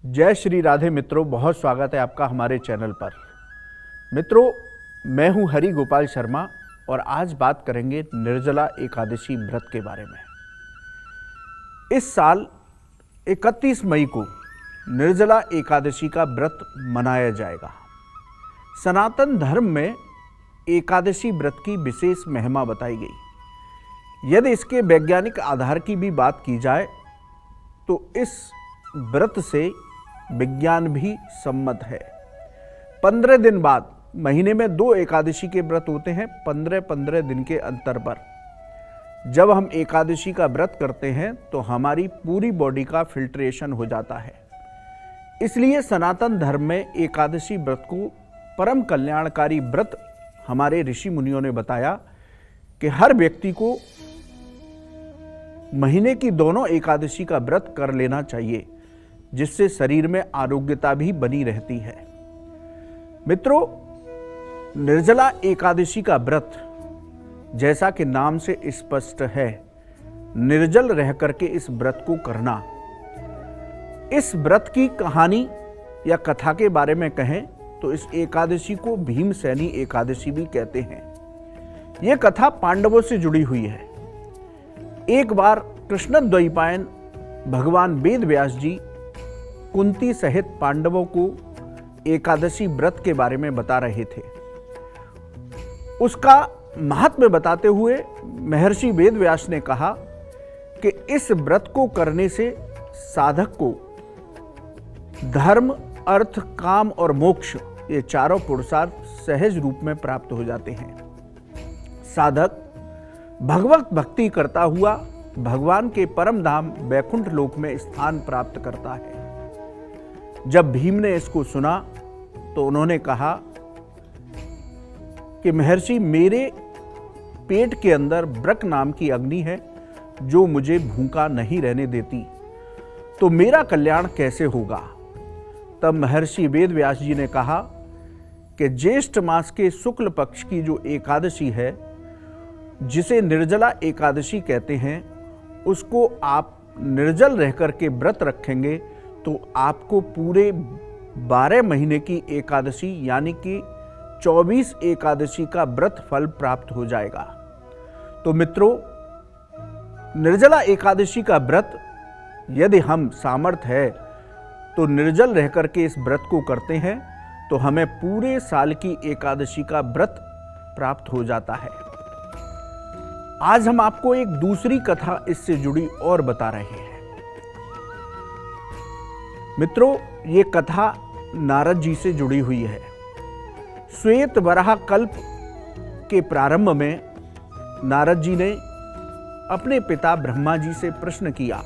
जय श्री राधे मित्रों, बहुत स्वागत है आपका हमारे चैनल पर। मित्रों, मैं हूं हरि गोपाल शर्मा और आज बात करेंगे निर्जला एकादशी व्रत के बारे में। इस साल 31 मई को निर्जला एकादशी का व्रत मनाया जाएगा। सनातन धर्म में एकादशी व्रत की विशेष महिमा बताई गई। यदि इसके वैज्ञानिक आधार की भी बात की जाए तो इस व्रत से विज्ञान भी सम्मत है। 15 दिन बाद महीने में 2 एकादशी के व्रत होते हैं, 15-15 दिन के अंतर पर। जब हम एकादशी का व्रत करते हैं तो हमारी पूरी बॉडी का फिल्ट्रेशन हो जाता है। इसलिए सनातन धर्म में एकादशी व्रत को परम कल्याणकारी व्रत हमारे ऋषि मुनियों ने बताया कि हर व्यक्ति को महीने की दोनों एकादशी का व्रत कर लेना चाहिए, जिससे शरीर में आरोग्यता भी बनी रहती है। मित्रों, निर्जला एकादशी का व्रत जैसा कि नाम से स्पष्ट है, निर्जल रह करके इस व्रत को करना। इस व्रत की कहानी या कथा के बारे में कहें तो इस एकादशी को भीमसेनी एकादशी भी कहते हैं। यह कथा पांडवों से जुड़ी हुई है। एक बार कृष्ण द्वैपायन भगवान वेद व्यास जी कुंती सहित पांडवों को एकादशी व्रत के बारे में बता रहे थे। उसका महात्म्य बताते हुए महर्षि वेद व्यास ने कहा कि इस व्रत को करने से साधक को धर्म, अर्थ, काम और मोक्ष ये चारों पुरुषार्थ सहज रूप में प्राप्त हो जाते हैं। साधक भगवत भक्ति करता हुआ भगवान के परम धाम वैकुंठ लोक में स्थान प्राप्त करता है। जब भीम ने इसको सुना तो उन्होंने कहा कि महर्षि, मेरे पेट के अंदर ब्रक नाम की अग्नि है जो मुझे भूखा नहीं रहने देती, तो मेरा कल्याण कैसे होगा। तब महर्षि वेद व्यास जी ने कहा कि ज्येष्ठ मास के शुक्ल पक्ष की जो एकादशी है, जिसे निर्जला एकादशी कहते हैं, उसको आप निर्जल रह करके व्रत रखेंगे तो आपको पूरे 12 महीने की एकादशी यानी कि 24 एकादशी का व्रत फल प्राप्त हो जाएगा। तो मित्रों, निर्जला एकादशी का व्रत यदि हम सामर्थ है तो निर्जल रह करके इस व्रत को करते हैं तो हमें पूरे साल की एकादशी का व्रत प्राप्त हो जाता है। आज हम आपको एक दूसरी कथा इससे जुड़ी और बता रहे हैं। मित्रों, ये कथा नारद जी से जुड़ी हुई है। श्वेत वराह कल्प के प्रारंभ में नारद जी ने अपने पिता ब्रह्मा जी से प्रश्न किया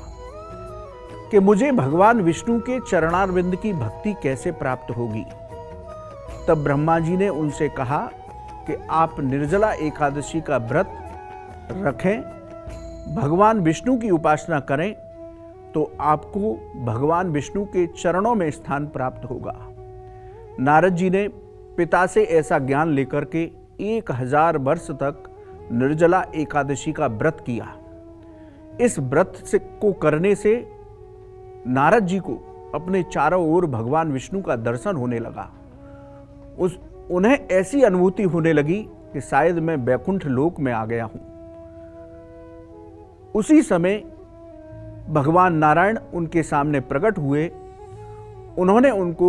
कि मुझे भगवान विष्णु के चरणारविंद की भक्ति कैसे प्राप्त होगी। तब ब्रह्मा जी ने उनसे कहा कि आप निर्जला एकादशी का व्रत रखें, भगवान विष्णु की उपासना करें तो आपको भगवान विष्णु के चरणों में स्थान प्राप्त होगा। नारद जी ने पिता से ऐसा ज्ञान लेकर के 1000 वर्ष तक निर्जला एकादशी का व्रत किया। इस व्रत को करने से नारद जी को अपने चारों ओर भगवान विष्णु का दर्शन होने लगा। उन्हें ऐसी अनुभूति होने लगी कि शायद मैं वैकुंठ लोक में आ गया हूं। उसी समय भगवान नारायण उनके सामने प्रकट हुए। उन्होंने उनको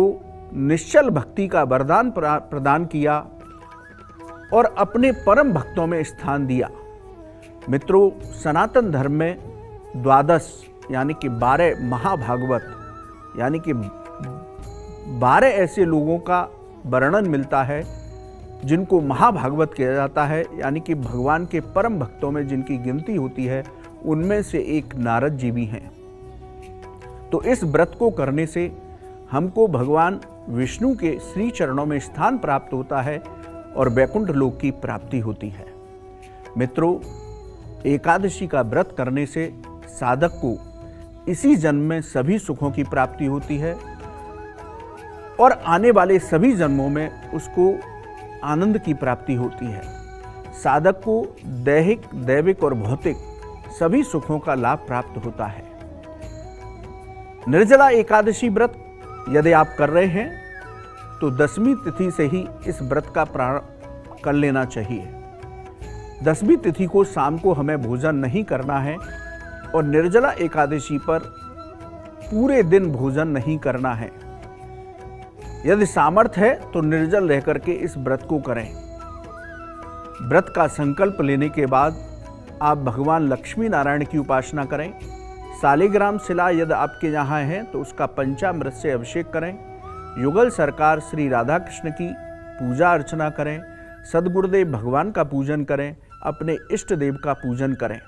निश्चल भक्ति का वरदान प्रदान किया और अपने परम भक्तों में स्थान दिया। मित्रों, सनातन धर्म में 12 यानी कि 12 महाभागवत यानी कि 12 ऐसे लोगों का वर्णन मिलता है जिनको महाभागवत कहा जाता है, यानी कि भगवान के परम भक्तों में जिनकी गिनती होती है, उनमें से एक नारद जी भी हैं। तो इस व्रत को करने से हमको भगवान विष्णु के श्री चरणों में स्थान प्राप्त होता है और वैकुंठ लोक की प्राप्ति होती है। मित्रों, एकादशी का व्रत करने से साधक को इसी जन्म में सभी सुखों की प्राप्ति होती है और आने वाले सभी जन्मों में उसको आनंद की प्राप्ति होती है। साधक को दैहिक, दैविक और भौतिक सभी सुखों का लाभ प्राप्त होता है। निर्जला एकादशी व्रत यदि आप कर रहे हैं तो 10वीं तिथि से ही इस व्रत का प्रारंभ कर लेना चाहिए। 10वीं तिथि को शाम को हमें भोजन नहीं करना है और निर्जला एकादशी पर पूरे दिन भोजन नहीं करना है। यदि सामर्थ्य है तो निर्जल रह करके इस व्रत को करें। व्रत का संकल्प लेने के बाद आप भगवान लक्ष्मी नारायण की उपासना करें। सालिग्राम शिला यदि आपके यहाँ है तो उसका पंचामृत से अभिषेक करें। युगल सरकार श्री राधा कृष्ण की पूजा अर्चना करें। सद्गुरुदेव भगवान का पूजन करें। अपने इष्ट देव का पूजन करें।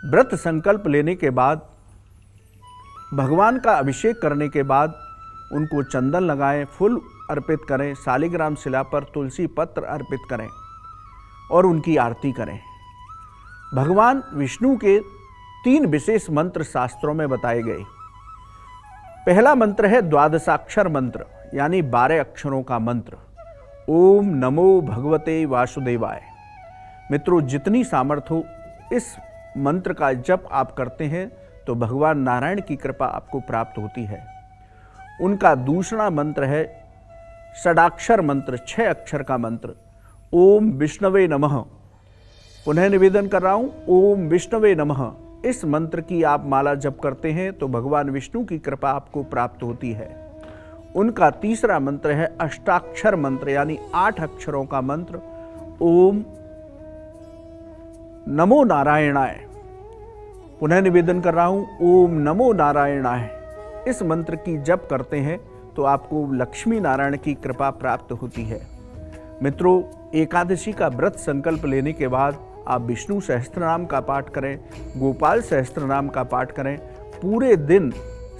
व्रत संकल्प लेने के बाद भगवान का अभिषेक करने के बाद उनको चंदन लगाएं, फूल अर्पित करें, सालिग्राम शिला पर तुलसी पत्र अर्पित करें और उनकी आरती करें। भगवान विष्णु के 3 विशेष मंत्र शास्त्रों में बताए गए। पहला मंत्र है द्वादशाक्षर मंत्र, यानी 12 अक्षरों का मंत्र, ओम नमो भगवते वासुदेवाय। मित्रों, जितनी सामर्थ्य हो इस मंत्र का जप आप करते हैं तो भगवान नारायण की कृपा आपको प्राप्त होती है। उनका दूसरा मंत्र है षडाक्षर मंत्र, 6 अक्षर का मंत्र, ओम विष्णवे नमः। पुनः निवेदन कर रहा हूं, ओम विष्णवे नमः। इस मंत्र की आप माला जप करते हैं तो भगवान विष्णु की कृपा आपको प्राप्त होती है। उनका तीसरा मंत्र है अष्टाक्षर मंत्र, यानी 8 अक्षरों का मंत्र, ओम नमो नारायणाय। पुनः निवेदन कर रहा हूं, ओम नमो नारायणाय। इस मंत्र की जप करते हैं तो आपको लक्ष्मी नारायण की कृपा प्राप्त होती है। मित्रों, एकादशी का व्रत संकल्प लेने के बाद आप विष्णु सहस्त्रनाम का पाठ करें, गोपाल सहस्त्रनाम का पाठ करें। पूरे दिन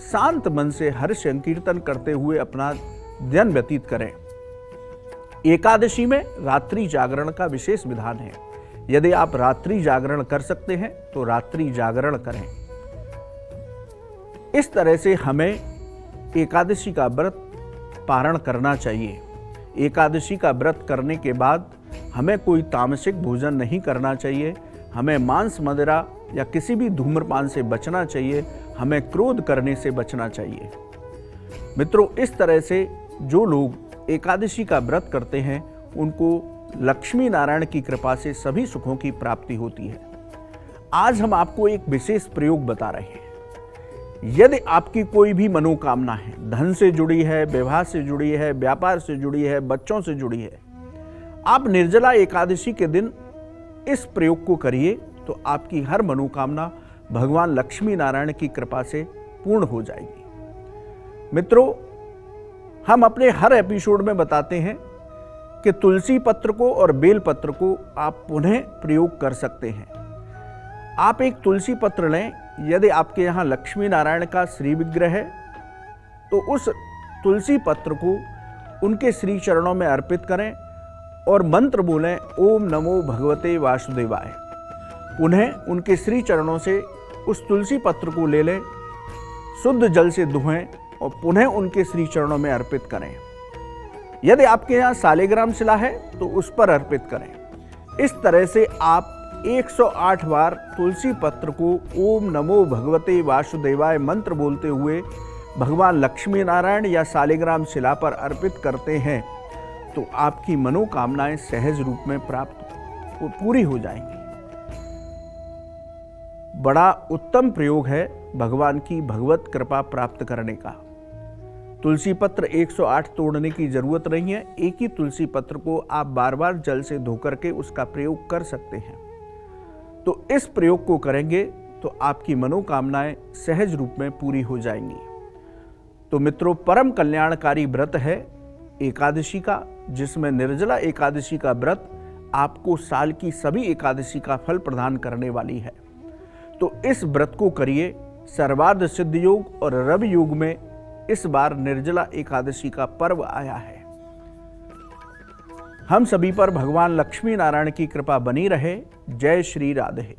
शांत मन से हर्ष संकीर्तन करते हुए अपना दिन व्यतीत करें। एकादशी में रात्रि जागरण का विशेष विधान है। यदि आप रात्रि जागरण कर सकते हैं तो रात्रि जागरण करें। इस तरह से हमें एकादशी का व्रत पारण करना चाहिए। एकादशी का व्रत करने के बाद हमें कोई तामसिक भोजन नहीं करना चाहिए। हमें मांस मदिरा या किसी भी धूम्रपान से बचना चाहिए। हमें क्रोध करने से बचना चाहिए। मित्रों, इस तरह से जो लोग एकादशी का व्रत करते हैं उनको लक्ष्मी नारायण की कृपा से सभी सुखों की प्राप्ति होती है। आज हम आपको एक विशेष प्रयोग बता रहे हैं। यदि आपकी कोई भी मनोकामना है, धन से जुड़ी है, विवाह से जुड़ी है, व्यापार से जुड़ी है, बच्चों से जुड़ी है, आप निर्जला एकादशी के दिन इस प्रयोग को करिए तो आपकी हर मनोकामना भगवान लक्ष्मी नारायण की कृपा से पूर्ण हो जाएगी। मित्रों, हम अपने हर एपिसोड में बताते हैं कि तुलसी पत्र को और बेल पत्र को आप पुनः प्रयोग कर सकते हैं। आप एक तुलसी पत्र लें। यदि आपके यहाँ लक्ष्मी नारायण का श्री विग्रह है तो उस तुलसी पत्र को उनके श्री चरणों में अर्पित करें और मंत्र बोलें, ओम नमो भगवते वासुदेवाय। पुनः उनके श्री चरणों से उस तुलसी पत्र को ले लें, शुद्ध जल से धोएं और पुनः उनके श्री चरणों में अर्पित करें। यदि आपके यहाँ सालिग्राम शिला है तो उस पर अर्पित करें। इस तरह से आप 108 बार तुलसी पत्र को ओम नमो भगवते वासुदेवाय मंत्र बोलते हुए भगवान लक्ष्मी नारायण या सालिग्राम शिला पर अर्पित करते हैं तो आपकी मनोकामनाएं सहज रूप में प्राप्त पूरी हो जाएंगी। बड़ा उत्तम प्रयोग है भगवान की भगवत कृपा प्राप्त करने का। तुलसी पत्र 108 तोड़ने की जरूरत नहीं है। एक ही तुलसी पत्र को आप बार बार जल से धोकर के उसका प्रयोग कर सकते हैं। तो इस प्रयोग को करेंगे तो आपकी मनोकामनाएं सहज रूप में पूरी हो जाएंगी। तो मित्रों, परम कल्याणकारी व्रत है एकादशी का, जिसमें निर्जला एकादशी का व्रत आपको साल की सभी एकादशी का फल प्रदान करने वाली है। तो इस व्रत को करिए। सर्वार्थ सिद्ध योग और रवि योग में इस बार निर्जला एकादशी का पर्व आया है। हम सभी पर भगवान लक्ष्मी नारायण की कृपा बनी रहे। जय श्री राधे।